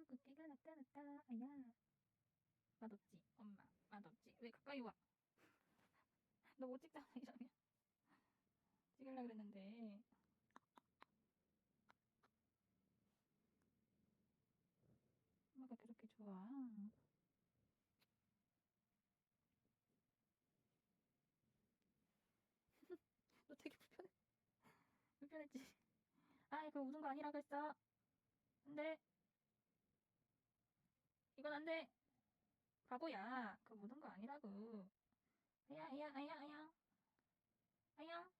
꽃게가 나타났다. 아야. 맛없지? 엄마, 맛없지? 왜 가까이 와? 너 못 찍잖아, 이러면. 찍으려고 그랬는데. 엄마가 그렇게 좋아. 너 되게 불편했지? 아이, 그거 묻은 거 아니라 그랬어. 안 돼. 이건 안 돼. 바보야. 그거 묻은 거 아니라고. 아야, 아야, 아야, 아야. 아야.